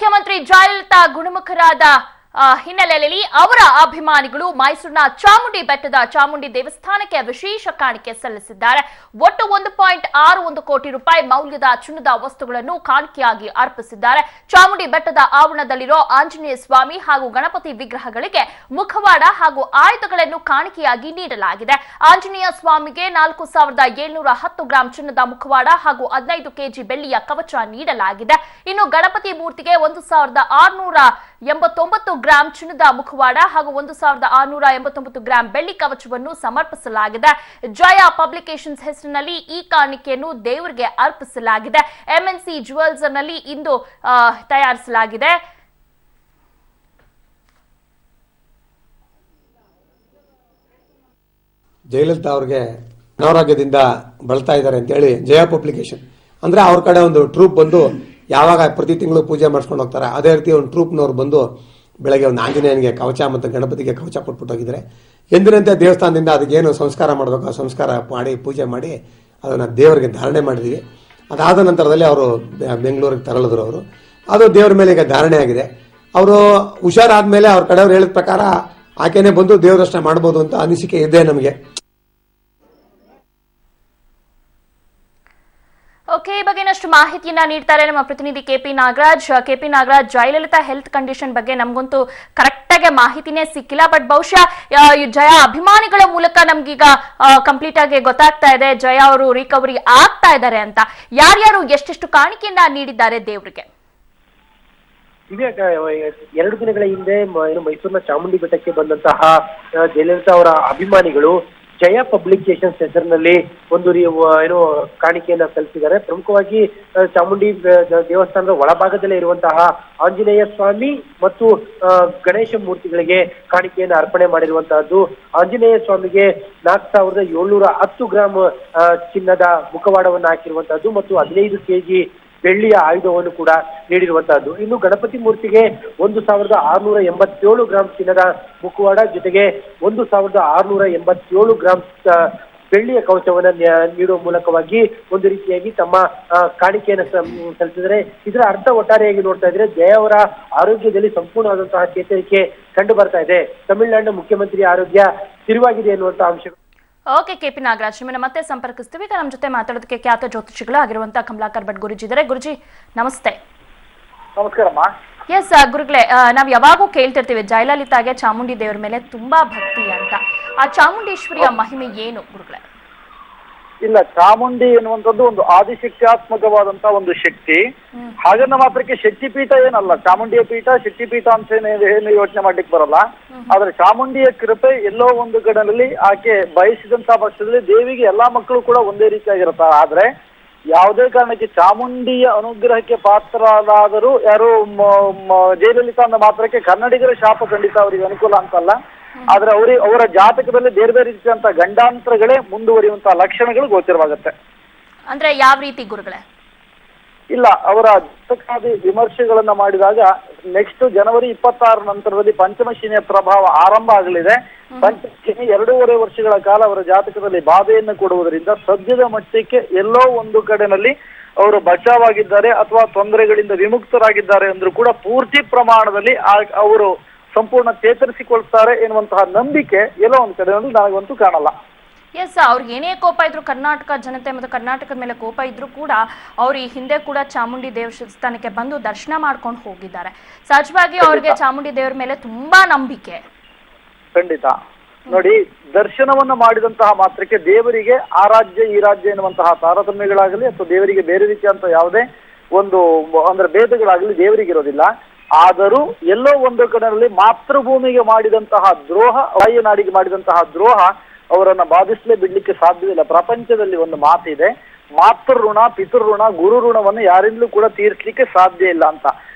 ಮುಖ್ಯಮಂತ್ರಿ ಜಯಲಲಿತಾ ಗುಣಮುಖರಾದ ಹಿನ್ನೆಲೆಯಲ್ಲಿ ಅವರ ಅಭಿಮಾನಿಗಳು ಮೈಸೂರಿನ ಚಾಮುಂಡಿ ಬೆಟ್ಟದ ಚಾಮುಂಡಿ ದೇವಸ್ಥಾನಕ್ಕೆ ವಿಶೇಷ ಕಾಣಿಕೆ ಸಲ್ಲಿಸಿದ್ದಾರೆ. ಒಟ್ಟು 1.61 ಕೋಟಿ ರೂಪಾಯಿ ಮೌಲ್ಯದ ಚಿನ್ನದ ವಸ್ತುಗಳನ್ನು ಕಾಣಿಕೆಯಾಗಿ ಅರ್ಪಿಸಿದ್ದಾರೆ. ಚಾಮುಂಡಿ ಬೆಟ್ಟದ ಆವರಣದಲ್ಲಿರೋ ಆಂಜನೇಯ ಸ್ವಾಮಿ ಹಾಗೂ ಗಣಪತಿ ವಿಗ್ರಹಗಳಿಗೆ ಮುಖವಾಡ ಹಾಗೂ ಆಯುಧಗಳನ್ನು ಕಾಣಿಕೆಯಾಗಿ ನೀಡಲಾಗಿದೆ. ಆಂಜನೇಯ ಸ್ವಾಮಿಗೆ 4710 ಗ್ರಾಂ ಚಿನ್ನದ ಮುಖವಾಡ ಹಾಗೂ 15 ಕೆಜಿ ಬೆಳ್ಳಿಯ ಕವಚ ನೀಡಲಾಗಿದೆ. ಇನ್ನು ಗಣಪತಿ ಮೂರ್ತಿಗೆ 1689 ಗ್ರಾಂ ಚಿನ್ನದ ಮುಖವಾಡ ಹಾಗೂ 1689 ಗ್ರಾಂ ಬೆಳ್ಳಿ ಕವಚವನ್ನು ಸಮರ್ಪಿಸಲಾಗಿದೆ. ಜಯ ಪಬ್ಲಿಕೇಶನ್ಸ್ ಹೆಸರಿನಲ್ಲಿ ಈ ಕಾಣಿಕೆಯನ್ನು ದೇವರಿಗೆ ಅರ್ಪಿಸಲಾಗಿದೆ. ಎಂಎನ್ಸಿ ಜುವೆಲ್ಸ್ ನಲ್ಲಿ ಇಂದು ತಯಾರಿಸಲಾಗಿದೆ. ಜಯಲಲಿತಾ ಅವ್ರಿಗೆ ಅನಾರೋಗ್ಯದಿಂದ ಬಳಲ್ತಾ ಇದ್ದಾರೆ ಅಂತೇಳಿ ಜಯ ಪಬ್ಲಿಕೇಶನ್ ಅಂದ್ರೆ ಅವ್ರ ಕಡೆ ಒಂದು ಟ್ರೂಪ್ ಬಂದು ಯಾವಾಗ ಪ್ರತಿ ತಿಂಗಳು ಪೂಜೆ ಮಾಡಿಸ್ಕೊಂಡು ಹೋಗ್ತಾರೆ, ಅದೇ ರೀತಿ ಒಂದು ಟ್ರೂಪ್ನವ್ರು ಬಂದು ಬೆಳಗ್ಗೆ ಒಂದು ಆಂಜನೇಯನಿಗೆ ಕವಚ ಮತ್ತು ಗಣಪತಿಗೆ ಕವಚ ಕೊಟ್ಬಿಟ್ಟು ಹೋಗಿದ್ದಾರೆ. ಎಂದಿನಂತೆ ದೇವಸ್ಥಾನದಿಂದ ಅದಕ್ಕೇನು ಸಂಸ್ಕಾರ ಮಾಡಬೇಕು ಆ ಸಂಸ್ಕಾರ ಮಾಡಿ ಪೂಜೆ ಮಾಡಿ ಅದನ್ನು ದೇವರಿಗೆ ಧಾರಣೆ ಮಾಡಿದ್ದೀವಿ. ಅದಾದ ನಂತರದಲ್ಲಿ ಅವರು ಬೆಂಗಳೂರಿಗೆ ತೆರಳಿದ್ರು. ಅದು ದೇವರ ಮೇಲೆ ಈಗ ಧಾರಣೆ ಆಗಿದೆ. ಅವರು ಹುಷಾರಾದ್ಮೇಲೆ ಅವ್ರ ಕಡೆಯವ್ರು ಹೇಳಿದ ಪ್ರಕಾರ ಆಕೆನೇ ಬಂದು ದೇವರಷ್ಟೇ ಮಾಡ್ಬೋದು ಅಂತ ಅನಿಸಿಕೆ ಇದೆ ನಮಗೆ. ಓಕೆ, ಈ ಬಗ್ಗೆ ಇನ್ನಷ್ಟು ಮಾಹಿತಿಯನ್ನ ನೀಡ್ತಾರೆ ನಮ್ಮ ಪ್ರತಿನಿಧಿ ಕೆಪಿ ನಾಗರಾಜ್. ಜಯಲಲಿತಾ ಹೆಲ್ತ್ ಕಂಡೀಷನ್ ಬಗ್ಗೆ ನಮಗಂತೂ ಕರೆಕ್ಟ್ ಆಗಿ ಮಾಹಿತಿನೇ ಸಿಕ್ಕಿಲ್ಲ. ಬಟ್ ಬಹುಶಃ ಜಯ ಅಭಿಮಾನಿಗಳ ಮೂಲಕ ನಮ್ಗೀಗ ಕಂಪ್ಲೀಟ್ ಆಗಿ ಗೊತ್ತಾಗ್ತಾ ಇದೆ ಜಯ ಅವರು ರಿಕವರಿ ಆಗ್ತಾ ಇದ್ದಾರೆ ಅಂತ. ಯಾರ್ಯಾರು ಎಷ್ಟೆಷ್ಟು ಕಾಣಿಕೆಯನ್ನ ನೀಡಿದ್ದಾರೆ ದೇವರಿಗೆ? ಎರಡು ದಿನಗಳ ಹಿಂದೆ ಮೈಸೂರಿನ ಚಾಮುಂಡಿ ಬೆಟ್ಟಕ್ಕೆ ಬಂದಂತಹ ಜಯಲಲಿತಾ ಅವರ ಅಭಿಮಾನಿಗಳು ಜಯ ಪಬ್ಲಿಕೇಶನ್ಸ್ ಹೆಸರಿನಲ್ಲಿ ಒಂದು ಕಾಣಿಕೆಯನ್ನ ಸಲ್ಲಿಸಿದ್ದಾರೆ. ಪ್ರಮುಖವಾಗಿ ಚಾಮುಂಡಿ ದೇವಸ್ಥಾನದ ಒಳಭಾಗದಲ್ಲೇ ಇರುವಂತಹ ಆಂಜನೇಯ ಸ್ವಾಮಿ ಮತ್ತು ಗಣೇಶ ಮೂರ್ತಿಗಳಿಗೆ ಕಾಣಿಕೆಯನ್ನು ಅರ್ಪಣೆ ಮಾಡಿರುವಂತಹದ್ದು. ಆಂಜನೇಯ ಸ್ವಾಮಿಗೆ 4710 ಗ್ರಾಂ ಚಿನ್ನದ ಮುಖವಾಡವನ್ನು ಹಾಕಿರುವಂತಹದ್ದು ಮತ್ತು 15 ಕೆಜಿ ಬೆಳ್ಳಿಯ ಆಯುಧವನ್ನು ಕೂಡ ನೀಡಿರುವಂತಹದ್ದು. ಇನ್ನು ಗಣಪತಿ ಮೂರ್ತಿಗೆ 1687 ಗ್ರಾಂ ಚಿನ್ನದ ಮುಖವಾಡ ಜೊತೆಗೆ 1687 ಗ್ರಾಂ ಬೆಳ್ಳಿಯ ಕವಚವನ್ನು ನೀಡುವ ಮೂಲಕವಾಗಿ ಒಂದು ರೀತಿಯಾಗಿ ತಮ್ಮ ಕಾಣಿಕೆಯನ್ನು ಸಲ್ಲಿಸಿದರೆ ಇದರ ಅರ್ಥ ಒಟ್ಟಾರೆಯಾಗಿ ನೋಡ್ತಾ ಇದ್ರೆ ಜಯ ಅವರ ಆರೋಗ್ಯದಲ್ಲಿ ಸಂಪೂರ್ಣವಾದಂತಹ ಚೇತರಿಕೆ ಕಂಡು ಬರ್ತಾ ಇದೆ. ತಮಿಳುನಾಡಿನ ಮುಖ್ಯಮಂತ್ರಿ ಆರೋಗ್ಯ ಸ್ಥಿರವಾಗಿದೆ ಎನ್ನುವಂತಹ ಅಂಶಗಳು. ಓಕೆ ಕೆಪಿ ನಾಗರಾಜ್, ನಿಮ್ಮನ್ನ ಮತ್ತೆ ಸಂಪರ್ಕಿಸ್ತೀವಿ. ಈಗ ನಮ್ಮ ಜೊತೆ ಮಾತಾಡೋದಕ್ಕೆ ಖ್ಯಾತ ಜ್ಯೋತಿಷಿಗಳು ಆಗಿರುವಂತಹ ಕಮಲಾಕರ್ ಭಟ್ ಗುರುಜಿ ಇದ್ದಾರೆ. ಗುರುಜಿ ನಮಸ್ತೆ. ನಮಸ್ಕಾರಮ್ಮ. ಎಸ್ ಗುರುಗಳೇ, ನಾವ್ ಯಾವಾಗೂ ಕೇಳ್ತಿರ್ತೀವಿ ಜಯಲಲಿತಾಗೆ ಚಾಮುಂಡಿ ದೇವರ ಮೇಲೆ ತುಂಬಾ ಭಕ್ತಿ ಅಂತ. ಆ ಚಾಮುಂಡೇಶ್ವರಿಯ ಮಹಿಮೆ ಏನು ಗುರುಗಳೇ? ಇಲ್ಲ, ಚಾಮುಂಡಿ ಎನ್ನುವಂಥದ್ದು ಒಂದು ಆದಿಶಕ್ತ್ಯಾತ್ಮಕವಾದಂತ ಒಂದು ಶಕ್ತಿ. ಹಾಗನ್ನ ಮಾತ್ರಕ್ಕೆ ಶಕ್ತಿಪೀಠ ಏನಲ್ಲ, ಚಾಮುಂಡಿಯ ಪೀಠ ಶಕ್ತಿಪೀಠ ಅಂತ ಏನು ಯೋಚನೆ ಮಾಡ್ಲಿಕ್ಕೆ ಬರಲ್ಲ. ಆದ್ರೆ ಚಾಮುಂಡಿಯ ಕೃಪೆ ಎಲ್ಲೋ ಒಂದು ಕಡೆಯಲ್ಲಿ ಆಕೆ ಬಯಸಿದಂತ ಪಕ್ಷದಲ್ಲಿ ದೇವಿಗೆ ಎಲ್ಲಾ ಮಕ್ಕಳು ಕೂಡ ಒಂದೇ ರೀತಿಯಾಗಿರ್ತಾರೆ. ಆದ್ರೆ ಯಾವುದೇ ಕಾರಣಕ್ಕೆ ಚಾಮುಂಡಿಯ ಅನುಗ್ರಹಕ್ಕೆ ಪಾತ್ರರಾದರೂ ಯಾರು ಜಯಲಲಿತಾ ಅಂದ ಮಾತ್ರಕ್ಕೆ ಕನ್ನಡಿಗರ ಶಾಪ ಖಂಡಿತ ಅವರಿಗೆ ಅನುಕೂಲ ಅಂತಲ್ಲ. ಆದ್ರೆ ಅವರ ಜಾತಕದಲ್ಲಿ ಬೇರೆ ಬೇರೆ ರೀತಿಯಂತ ಗಂಡಾಂತರಗಳೇ ಮುಂದುವರಿಯುವಂತಹ ಲಕ್ಷಣಗಳು ಗೋಚರವಾಗುತ್ತೆ. ಅಂದ್ರೆ ಯಾವ ರೀತಿ ಗುರುಗಳೇ? ಇಲ್ಲ, ಅವರ ಜಾತಕಾದಿ ವಿಮರ್ಶೆಗಳನ್ನ ಮಾಡಿದಾಗ ನೆಕ್ಸ್ಟ್ ಜನವರಿ 26 ನಂತರದಲ್ಲಿ ಪಂಚಮಶಿನಿಯ ಪ್ರಭಾವ ಆರಂಭ ಆಗಲಿದೆ. ಪಂಚಮಶಿನಿ 2.5 ವರ್ಷಗಳ ಕಾಲ ಅವರ ಜಾತಕದಲ್ಲಿ ಬಾಧೆಯನ್ನು ಕೊಡುವುದರಿಂದ ಸದ್ಯದ ಮಟ್ಟಕ್ಕೆ ಎಲ್ಲೋ ಒಂದು ಕಡೆನಲ್ಲಿ ಅವರು ಬಚಾವಾಗಿದ್ದಾರೆ ಅಥವಾ ತೊಂದರೆಗಳಿಂದ ವಿಮುಕ್ತರಾಗಿದ್ದಾರೆ ಅಂದ್ರೂ ಕೂಡ ಪೂರ್ತಿ ಪ್ರಮಾಣದಲ್ಲಿ ಅವರು ಸಂಪೂರ್ಣ ಚೇತರಿಸಿಕೊಳ್ತಾರೆ ಎನ್ನುವಂತಹ ನಂಬಿಕೆ ಎಲ್ಲೋ ಒಂದು ಕಡೆಯಲ್ಲಿ ನನಗಂತೂ ಕಾಣಲ್ಲ. ಎಸ್, ಅವ್ರಿಗೆ ಏನೇ ಕೋಪ ಇದ್ರು, ಕರ್ನಾಟಕ ಜನತೆ ಮತ್ತು ಕರ್ನಾಟಕದ ಮೇಲೆ ಕೋಪ ಇದ್ರು ಕೂಡ ಅವ್ರು ಈ ಹಿಂದೆ ಕೂಡ ಚಾಮುಂಡಿ ದೇವಸ್ಥಾನಕ್ಕೆ ಬಂದು ದರ್ಶನ ಮಾಡ್ಕೊಂಡು ಹೋಗಿದ್ದಾರೆ. ಸಹಜವಾಗಿ ಅವ್ರಿಗೆ ಚಾಮುಂಡಿ ದೇವರ ಮೇಲೆ ತುಂಬಾ ನಂಬಿಕೆ. ಖಂಡಿತ ನೋಡಿ, ದರ್ಶನವನ್ನ ಮಾಡಿದಂತಹ ಮಾತ್ರಕ್ಕೆ ದೇವರಿಗೆ ಆ ರಾಜ್ಯ ಈ ರಾಜ್ಯ ಎನ್ನುವಂತಹ ತಾರತಮ್ಯಗಳಾಗಲಿ ಅಥವಾ ದೇವರಿಗೆ ಬೇರೆ ರೀತಿಯಂತ ಯಾವುದೇ ಒಂದು ಅಂದ್ರೆ ಭೇದಗಳಾಗಲಿ ದೇವರಿಗೆ ಇರೋದಿಲ್ಲ. ಆದರೂ ಎಲ್ಲೋ ಒಂದು ಕಡೆಯಲ್ಲಿ ಮಾತೃಭೂಮಿಗೆ ಮಾಡಿದಂತಹ ದ್ರೋಹ, ವಾಯುನಾಡಿಗೆ ಮಾಡಿದಂತಹ ದ್ರೋಹ ಅವರನ್ನ ಬಾಧಿಸಲೇ ಬಿಡ್ಲಿಕ್ಕೆ ಸಾಧ್ಯವಿಲ್ಲ. ಪ್ರಪಂಚದಲ್ಲಿ ಒಂದು ಮಾತಿದೆ, ಮಾತೃ ಋಣ, ಪಿತೃ ಋಣ, ಗುರು ಋಣವನ್ನು ಯಾರಿಂದಲೂ ಕೂಡ ತೀರಿಸಲಿಕ್ಕೆ ಸಾಧ್ಯ ಇಲ್ಲ ಅಂತ.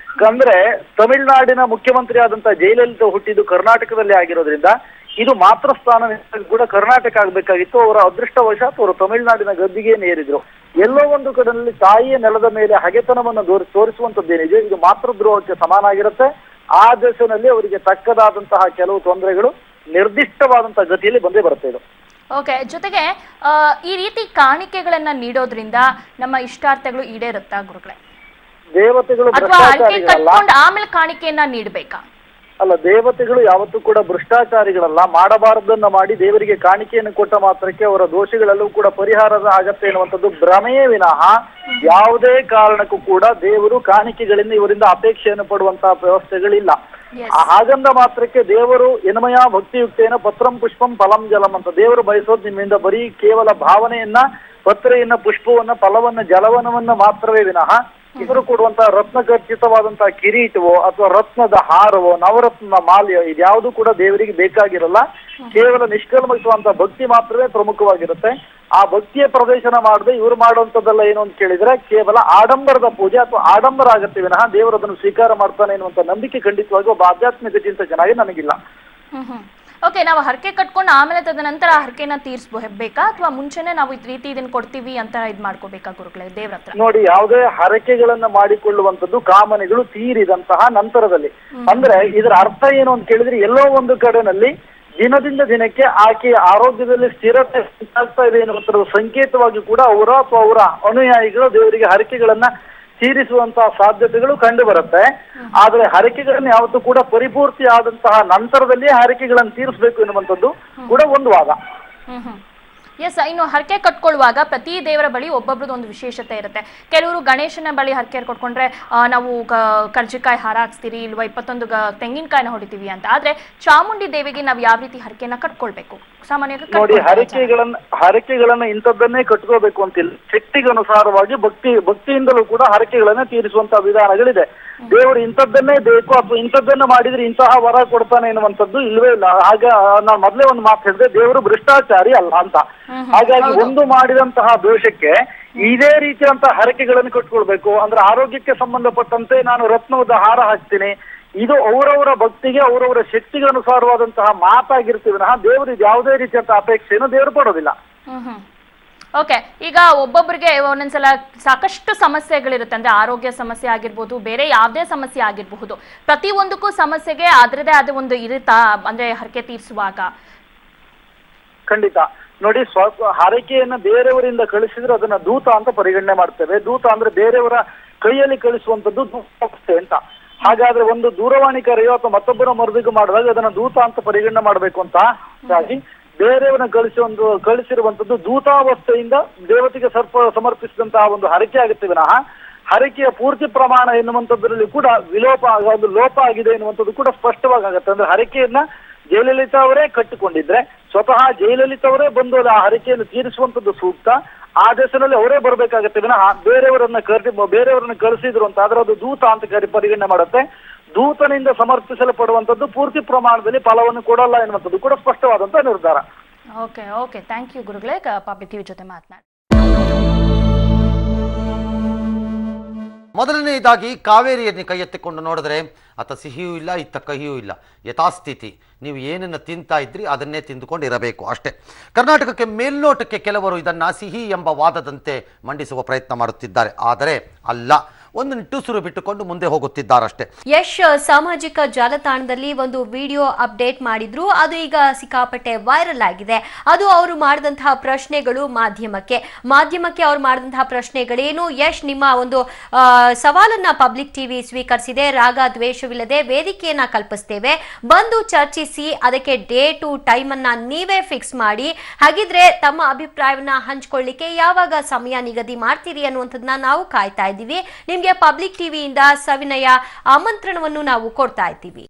ಅಂದ್ರೆ ತಮಿಳುನಾಡಿನ ಮುಖ್ಯಮಂತ್ರಿ ಆದಂತಹ ಜಯಲಲಿತಾ ಹುಟ್ಟಿದ್ದು ಕರ್ನಾಟಕದಲ್ಲಿ ಆಗಿರೋದ್ರಿಂದ ಇದು ಮಾತೃ ಸ್ಥಾನ ಕೂಡ ಕರ್ನಾಟಕ ಆಗ್ಬೇಕಾಗಿತ್ತು. ಅವರ ಅದೃಷ್ಟವಶಾತ್ ಅವರು ತಮಿಳುನಾಡಿನ ಗದ್ದಿಗೆ ನೇರಿದ್ರು. ಎಲ್ಲೋ ಒಂದು ಕಡೆಯಲ್ಲಿ ತಾಯಿಯ ನೆಲದ ಮೇಲೆ ಹಗೆತನವನ್ನು ತೋರಿಸುವಂತದ್ದೇನಿದೆ ಇದು ಮಾತೃದ್ರೋಹಕ್ಕೆ ಸಮಾನ ಆಗಿರುತ್ತೆ. ಆ ದಿಶೆಯಲ್ಲಿ ಅವರಿಗೆ ತಕ್ಕದಾದಂತಹ ಕೆಲವು ತೊಂದರೆಗಳು ನಿರ್ದಿಷ್ಟವಾದಂತಹ ಗತಿಯಲ್ಲಿ ಬಂದೇ ಬರುತ್ತೆ ಇದು. ಓಕೆ, ಜೊತೆಗೆ ಈ ರೀತಿ ಕಾಣಿಕೆಗಳನ್ನ ನೀಡೋದ್ರಿಂದ ನಮ್ಮ ಇಷ್ಟಾರ್ಥಗಳು ಈಡೇರುತ್ತಾ ಗುರುಗಳೇ? ದೇವತೆಗಳು ಅಥವಾ ಹರಕೆ ಭ್ರಷ್ಟಾಚಾರಿಗಳಲ್ಲ. ಕಟ್ಕೊಂಡು ಆಮೇಲೆ ಕಾಣಿಕೆಯನ್ನ ನೀಡ್ಬೇಕಾ? ಅಲ್ಲ, ದೇವತೆಗಳು ಯಾವತ್ತೂ ಕೂಡ ಭ್ರಷ್ಟಾಚಾರಿಗಳಲ್ಲ. ಮಾಡಬಾರದನ್ನ ಮಾಡಿ ದೇವರಿಗೆ ಕಾಣಿಕೆಯನ್ನು ಕೊಟ್ಟ ಮಾತ್ರಕ್ಕೆ ಅವರ ದೋಷಗಳೆಲ್ಲವೂ ಕೂಡ ಪರಿಹಾರದ ಆಗತ್ತೆ ಎನ್ನುವಂಥದ್ದು ಭ್ರಮೆಯೇ ವಿನಃ ಯಾವುದೇ ಕಾರಣಕ್ಕೂ ಕೂಡ ದೇವರು ಕಾಣಿಕೆಗಳಿಂದ ಇವರಿಂದ ಅಪೇಕ್ಷೆಯನ್ನು ಪಡುವಂತಹ ವ್ಯವಸ್ಥೆಗಳಿಲ್ಲ. ಹಾಗಂದ ಮಾತ್ರಕ್ಕೆ ದೇವರು ಎನ್ಮಯ ಭಕ್ತಿಯುಕ್ತೇನ ಪತ್ರಂ ಪುಷ್ಪಂ ಫಲಂ ಜಲಂ ಅಂತ ದೇವರು ಬಯಸೋದು ನಿಮ್ಮಿಂದ ಬರೀ ಕೇವಲ ಭಾವನೆಯನ್ನ, ಪತ್ರೆಯನ್ನ, ಪುಷ್ಪವನ್ನ, ಫಲವನ್ನ, ಜಲವನವನ್ನ ಮಾತ್ರವೇ ವಿನಃ ಇವರು ಕೊಡುವಂತಹ ರತ್ನ ಖಚಿತವಾದಂತಹ ಕಿರೀಟವೋ ಅಥವಾ ರತ್ನದ ಹಾರವೋ ನವರತ್ನ ಮಾಲ್ಯ ಇದ್ಯಾವುದು ಕೂಡ ದೇವರಿಗೆ ಬೇಕಾಗಿರಲ್ಲ. ಕೇವಲ ನಿಷ್ಕಲ್ಮಶವಾದಂತಹ ಭಕ್ತಿ ಮಾತ್ರವೇ ಪ್ರಮುಖವಾಗಿರುತ್ತೆ. ಆ ಭಕ್ತಿಯ ಪ್ರದರ್ಶನ ಮಾಡದೆ ಇವರು ಮಾಡುವಂತದ್ದೆಲ್ಲ ಏನು ಅಂತ ಕೇಳಿದ್ರೆ ಕೇವಲ ಆಡಂಬರದ ಪೂಜೆ ಅಥವಾ ಆಡಂಬರ ಆಗತ್ತೆ ವಿನಃ ದೇವರು ಅದನ್ನು ಸ್ವೀಕಾರ ಮಾಡ್ತಾನೆ ಎನ್ನುವಂತ ನಂಬಿಕೆ ಖಂಡಿತವಾಗಿ ಒಬ್ಬ ಆಧ್ಯಾತ್ಮಿಕ ಚಿಂತಕನಾಗಿ ನನಗಿಲ್ಲ. ಓಕೆ, ನಾವು ಹರಕೆ ಕಟ್ಕೊಂಡು ಆಮೇಲೆ ತದನಂತರ ಹರಕೆನ ತೀರಿಸಬೇಕಾ ಅಥವಾ ಮುಂಚೆನೆ ನಾವು ಈ ರೀತಿ ಇದನ್ನ ಕೊಡ್ತೀವಿ ಅಂತ ಇದ್ ಮಾಡ್ಕೋಬೇಕಾ ಗುರುಗಳೇ ದೇವ್ರ ಹತ್ರ? ನೋಡಿ, ಯಾವುದೇ ಹರಕೆಗಳನ್ನ ಮಾಡಿಕೊಳ್ಳುವಂತದ್ದು ಕಾಮನೆಗಳು ತೀರಿದಂತಹ ನಂತರದಲ್ಲಿ. ಅಂದ್ರೆ ಇದರ ಅರ್ಥ ಏನು ಅಂತ ಕೇಳಿದ್ರೆ ಎಲ್ಲೋ ಒಂದು ಕಡೆನಲ್ಲಿ ದಿನದಿಂದ ದಿನಕ್ಕೆ ಆಕೆಯ ಆರೋಗ್ಯದಲ್ಲಿ ಸ್ಥಿರತೆ ಉಂಟಾಗ್ತಾ ಇದೆ ಎನ್ನುವಂಥದ್ದು ಸಂಕೇತವಾಗಿ ಕೂಡ ಅವರ ಅಥವಾ ಅವರ ಅನುಯಾಯಿಗಳು ದೇವರಿಗೆ ಹರಕೆಗಳನ್ನ ತೀರಿಸುವಂತಹ ಸಾಧ್ಯತೆಗಳು ಕಂಡು ಬರುತ್ತೆ. ಆದ್ರೆ ಹರಕೆಗಳನ್ನ ಯಾವತ್ತೂ ಕೂಡ ಪರಿಪೂರ್ತಿ ಆದಂತಹ ನಂತರದಲ್ಲಿಯೇ ಹರಕೆಗಳನ್ನು ತೀರಿಸಬೇಕು ಎನ್ನುವಂಥದ್ದು ಕೂಡ ಒಂದು ವಾದ. ಎಸ್, ಇನ್ನು ಹರಕೆ ಕಟ್ಕೊಳ್ಳುವಾಗ ಪ್ರತಿ ದೇವರ ಬಳಿ ಒಬ್ಬೊಬ್ರದ್ದು ಒಂದು ವಿಶೇಷತೆ ಇರುತ್ತೆ. ಕೆಲವರು ಗಣೇಶನ ಬಳಿ ಹರಕೆ ಕೊಟ್ಕೊಂಡ್ರೆ ನಾವು ಕರ್ಜಿಕಾಯಿ ಹಾರ ಹಾಕ್ಸ್ತೀರಿ, ಇಲ್ವಾ 21 ತೆಂಗಿನಕಾಯಿನ ಹೊಡಿತೀವಿ ಅಂತ. ಆದ್ರೆ ಚಾಮುಂಡಿ ದೇವಿಗೆ ನಾವು ಯಾವ ರೀತಿ ಹರಕೆನ ಕಟ್ಕೊಳ್ಬೇಕು? ಸಾಮಾನ್ಯವಾಗಿ ನೋಡಿ, ಹರಕೆಗಳನ್ನ ಇಂಥದ್ದನ್ನೇ ಕಟ್ಕೋಬೇಕು ಅಂತಿಲ್ಲ. ಶಕ್ತಿಗನುಸಾರವಾಗಿ ಭಕ್ತಿಯಿಂದಲೂ ಕೂಡ ಹರಕೆಗಳನ್ನ ತೀರಿಸುವಂತಹ ವಿಧಾನಗಳಿದೆ. ದೇವರು ಇಂಥದ್ದನ್ನೇ ಬೇಕು ಅಥವಾ ಇಂಥದ್ದನ್ನ ಮಾಡಿದ್ರೆ ಇಂತಹ ವರ ಕೊಡ್ತಾನೆ ಎನ್ನುವಂಥದ್ದು ಇಲ್ವೇ ಇಲ್ಲ. ಹಾಗೆ ನಾನು ಮೊದಲೇ ಒಂದು ಮಾತು ಹೇಳಿದೆ, ದೇವರು ಭ್ರಷ್ಟಾಚಾರಿ ಅಲ್ಲ ಅಂತ. ಹಾಗಾಗಿ ಒಂದು ಮಾಡಿದಂತಹ ದೋಷಕ್ಕೆ ಇದೇ ರೀತಿಯಂತಹ ಹರಕೆಗಳನ್ನು ಕಟ್ಕೊಳ್ಬೇಕು. ಅಂದ್ರೆ ಆರೋಗ್ಯಕ್ಕೆ ಸಂಬಂಧಪಟ್ಟಂತೆ ನಾನು ರತ್ನದ ಹಾರ ಹಾಕ್ತೀನಿ, ಇದು ಅವರವರ ಭಕ್ತಿಗೆ ಅವರವರ ಶಕ್ತಿಗೆ ಅನುಸಾರವಾದಂತಹ ಮಾತಾಗಿರ್ತೀವಿ ವಿನಃ ದೇವರು ಇದು ಯಾವುದೇ ರೀತಿಯಂತಹ ಅಪೇಕ್ಷೆಯನ್ನು ದೇವರು ಪಡೋದಿಲ್ಲ. ಓಕೆ, ಈಗ ಒಬ್ಬೊಬ್ಬರಿಗೆ ಒಂದೊಂದ್ಸಲ ಸಾಕಷ್ಟು ಸಮಸ್ಯೆಗಳಿರುತ್ತೆ. ಅಂದ್ರೆ ಆರೋಗ್ಯ ಸಮಸ್ಯೆ ಆಗಿರ್ಬೋದು, ಬೇರೆ ಯಾವುದೇ ಸಮಸ್ಯೆ ಆಗಿರಬಹುದು. ಪ್ರತಿ ಒಂದಕ್ಕೂ ಸಮಸ್ಯೆಗೆ ಅದರದೇ ಆದ ಒಂದು ಇರುತ್ತಾ ಅಂದ್ರೆ ಹರಕೆ ತೀರಿಸುವಾಗ? ಖಂಡಿತ. ನೋಡಿ, ಹರಕೆಯನ್ನ ಬೇರೆಯವರಿಂದ ಕಳಿಸಿದ್ರೆ ಅದನ್ನ ದೂತ ಅಂತ ಪರಿಗಣನೆ ಮಾಡ್ತೇವೆ. ದೂತ ಅಂದ್ರೆ ಬೇರೆಯವರ ಕೈಯಲ್ಲಿ ಕಳಿಸುವಂತದ್ದು ದೂತ ಅಂತ. ಹಾಗಾದ್ರೆ ಒಂದು ದೂರವಾಣಿ ಕರೆಯೋ ಅಥವಾ ಮತ್ತೊಬ್ಬರ ಮರದಿಗೂ ಮಾಡಿದಾಗ ಅದನ್ನ ದೂತ ಅಂತ ಪರಿಗಣನೆ ಮಾಡಬೇಕು ಅಂತ ಹಾಗಾಗಿ ಬೇರೆಯವನ್ನ ಕಳಿಸಿರುವಂತದ್ದು ದೂತಾವಸ್ಥೆಯಿಂದ ದೇವತೆಗೆ ಸಮರ್ಪಿಸಿದಂತಹ ಒಂದು ಹರಕೆ ಆಗುತ್ತೆ ವಿನಃ ಹರಕೆಯ ಪೂರ್ತಿ ಪ್ರಮಾಣ ಎನ್ನುವಂಥದ್ರಲ್ಲಿ ಕೂಡ ಒಂದು ಲೋಪ ಆಗಿದೆ ಎನ್ನುವಂಥದ್ದು ಕೂಡ ಸ್ಪಷ್ಟವಾಗುತ್ತೆ. ಅಂದ್ರೆ ಹರಕೆಯನ್ನ ಜಯಲಲಿತಾ ಅವರೇ ಕಟ್ಟಿಕೊಂಡಿದ್ರೆ ಸ್ವತಃ ಜಯಲಲಿತಾ ಅವರೇ ಬಂದು ಆ ಹರಕೆಯನ್ನು ತೀರಿಸುವಂತದ್ದು ಸೂಕ್ತ. ಆ ದೇಶದಲ್ಲಿ ಅವರೇ ಬರ್ಬೇಕಾಗತ್ತೆ ವಿನಃ ಬೇರೆಯವರನ್ನ ಕಳಿಸಿದ್ರು ಅಂತ ಆದ್ರೆ ಅದು ದೂತ ಅಂತ ಪರಿಗಣನೆ ಮಾಡುತ್ತೆ. ದೂತನಿಂದ ಸಮರ್ಪಿಸಲ್ಪಡುವಂತದ್ದು ಪೂರ್ತಿ ಪ್ರಮಾಣದಲ್ಲಿ ಫಲವನ್ನು ಕೊಡಲ್ಲ ಎನ್ನುವಂಥದ್ದು ಕೂಡ ಸ್ಪಷ್ಟವಾದಂತಹ ನಿರ್ಧಾರ. ಓಕೆ, ಥ್ಯಾಂಕ್ ಯು ಗುರುಗಳೇ ಪಬ್ಲಿಕ್ ಟಿವಿ ಜೊತೆ ಮಾತನಾಡಿ. ಮೊದಲನೆಯದಾಗಿ ಕಾವೇರಿಯನ್ನು ಕೈ ಎತ್ತಿಕೊಂಡು ನೋಡಿದ್ರೆ ಅತ್ತ ಸಿಹಿಯೂ ಇಲ್ಲ, ಇತ್ತ ಕಹಿಯೂ ಇಲ್ಲ, ಯಥಾಸ್ಥಿತಿ. ನೀವು ಏನನ್ನು ತಿಂತಾ ಇದ್ರಿ ಅದನ್ನೇ ತಿಂದುಕೊಂಡು ಇರಬೇಕು ಅಷ್ಟೇ. ಕರ್ನಾಟಕಕ್ಕೆ ಮೇಲ್ನೋಟಕ್ಕೆ ಕೆಲವರು ಇದನ್ನು ಸಿಹಿ ಎಂಬ ವಾದದಂತೆ ಮಂಡಿಸುವ ಪ್ರಯತ್ನ ಮಾಡುತ್ತಿದ್ದಾರೆ. ಆದರೆ ಅಲ್ಲ, ಒಂದು ನಿಟ್ಟುಸಿರು ಬಿಟ್ಟುಕೊಂಡು ಮುಂದೆ ಹೋಗುತ್ತಿದ್ದಾರಷ್ಟೇ. ಯಶ್ ಸಾಮಾಜಿಕ ಜಾಲತಾಣದಲ್ಲಿ ಒಂದು ವಿಡಿಯೋ ಅಪ್ಡೇಟ್ ಮಾಡಿದ್ರು. ಅದು ಈಗ ಸಿಕ್ಕಾಪಟ್ಟೆ ವೈರಲ್ ಆಗಿದೆ. ಅದು ಅವರು ಮಾಡಿದಂತಹ ಪ್ರಶ್ನೆಗಳು ಮಾಧ್ಯಮಕ್ಕೆ ಅವ್ರು ಮಾಡಿದಂತಹ ಪ್ರಶ್ನೆಗಳೇನು? ಯಶ್, ನಿಮ್ಮ ಒಂದು ಸವಾಲನ್ನ ಪಬ್ಲಿಕ್ ಟಿವಿ ಸ್ವೀಕರಿಸಿದೆ. ರಾಗ ದ್ವೇಷವಿಲ್ಲದೆ ವೇದಿಕೆಯನ್ನ ಕಲ್ಪಿಸ್ತೇವೆ, ಬಂದು ಚರ್ಚಿಸಿ, ಅದಕ್ಕೆ ಡೇಟು ಟೈಮ್ ಅನ್ನ ನೀವೇ ಫಿಕ್ಸ್ ಮಾಡಿ. ಹಾಗಿದ್ರೆ ತಮ್ಮ ಅಭಿಪ್ರಾಯವನ್ನ ಹಂಚ್ಕೊಳ್ಳಿಕ್ಕೆ ಯಾವಾಗ ಸಮಯ ನಿಗದಿ ಮಾಡ್ತೀರಿ ಅನ್ನುವಂಥದ್ದನ್ನ ನಾವು ಕಾಯ್ತಾ ಇದ್ದೀವಿ. ನಿಮ್ಗೆ ಪಬ್ಲಿಕ್ ಟಿವಿಯಿಂದ ಸವಿನಯ ಆಮಂತ್ರಣವನ್ನು ನಾವು ಕೊಡ್ತಾ ಇದ್ದೀವಿ.